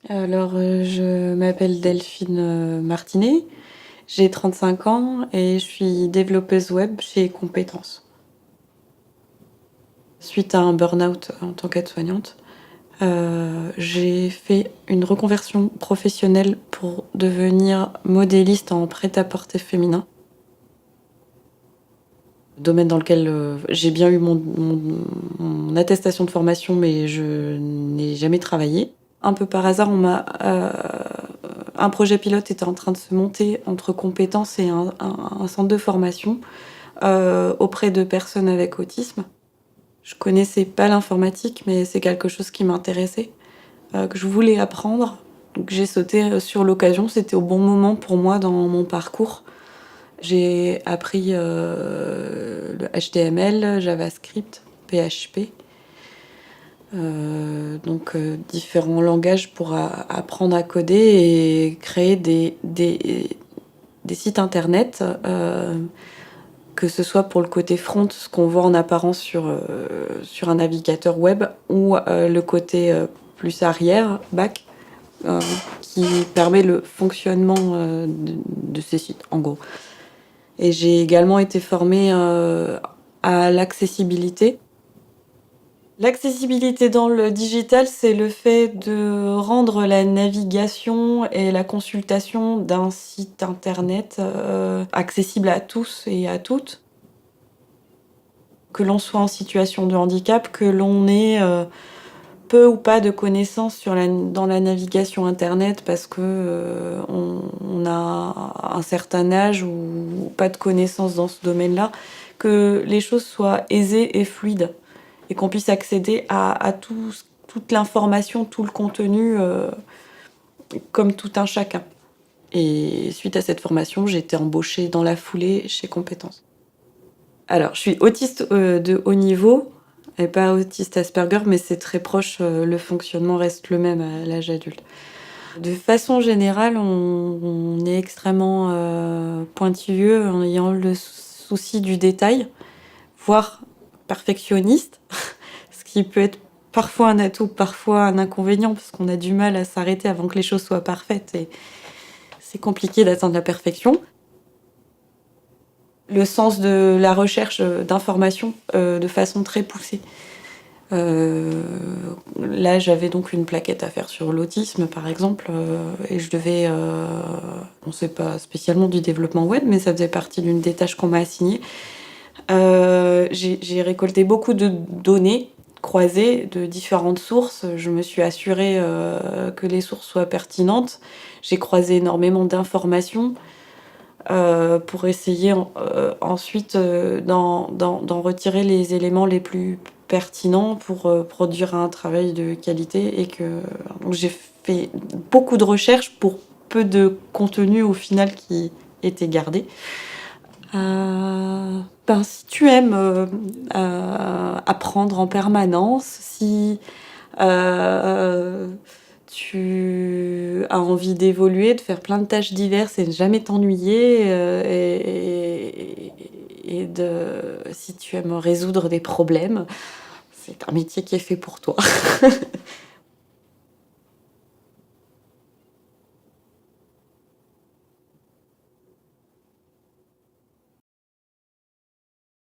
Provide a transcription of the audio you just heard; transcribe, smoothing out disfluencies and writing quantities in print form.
Alors, je m'appelle Delphine, Martinet, j'ai 35 ans et je suis développeuse web chez Compétences. Suite à un burn-out en tant qu'aide-soignante, j'ai fait une reconversion professionnelle pour devenir modéliste en prêt-à-porter féminin. Domaine dans lequel, j'ai bien eu mon attestation de formation, mais je n'ai jamais travaillé. Un peu par hasard, un projet pilote était en train de se monter entre Compétences et un centre de formation, auprès de personnes avec autisme. Je connaissais pas l'informatique, mais c'est quelque chose qui m'intéressait, que je voulais apprendre. Donc j'ai sauté, sur l'occasion. C'était au bon moment pour moi dans mon parcours. J'ai appris, le HTML, JavaScript, PHP. Différents langages pour apprendre à coder et créer des sites internet, que ce soit pour le côté front, ce qu'on voit en apparence sur un navigateur web, ou le côté plus arrière, back, euh, qui permet le fonctionnement de ces sites, en gros. Et j'ai également été formée à l'accessibilité. L'accessibilité dans le digital, c'est le fait de rendre la navigation et la consultation d'un site internet accessible à tous et à toutes. Que l'on soit en situation de handicap, que l'on ait peu ou pas de connaissances dans la navigation internet parce que on a un certain âge ou pas de connaissances dans ce domaine-là, que les choses soient aisées et fluides et qu'on puisse accéder à toute l'information, tout le contenu, comme tout un chacun. Et suite à cette formation, j'ai été embauchée dans la foulée chez Compétences. Alors, je suis autiste de haut niveau et pas autiste Asperger, mais c'est très proche, le fonctionnement reste le même à l'âge adulte. De façon générale, on est extrêmement pointilleux en ayant le souci du détail, voire perfectionniste, ce qui peut être parfois un atout, parfois un inconvénient, parce qu'on a du mal à s'arrêter avant que les choses soient parfaites et c'est compliqué d'atteindre la perfection. Le sens de la recherche d'informations de façon très poussée. Là, j'avais donc une plaquette à faire sur l'autisme, par exemple, et je devais... bon, c'est pas spécialement du développement web, mais ça faisait partie d'une des tâches qu'on m'a assignée. J'ai récolté beaucoup de données croisées de différentes sources. Je me suis assurée que les sources soient pertinentes. J'ai croisé énormément d'informations pour essayer ensuite d'en retirer les éléments les plus pertinents pour produire un travail de qualité. Donc j'ai fait beaucoup de recherches pour peu de contenu au final qui était gardé. Si tu aimes apprendre en permanence, si tu as envie d'évoluer, de faire plein de tâches diverses et de jamais t'ennuyer, si tu aimes résoudre des problèmes, c'est un métier qui est fait pour toi.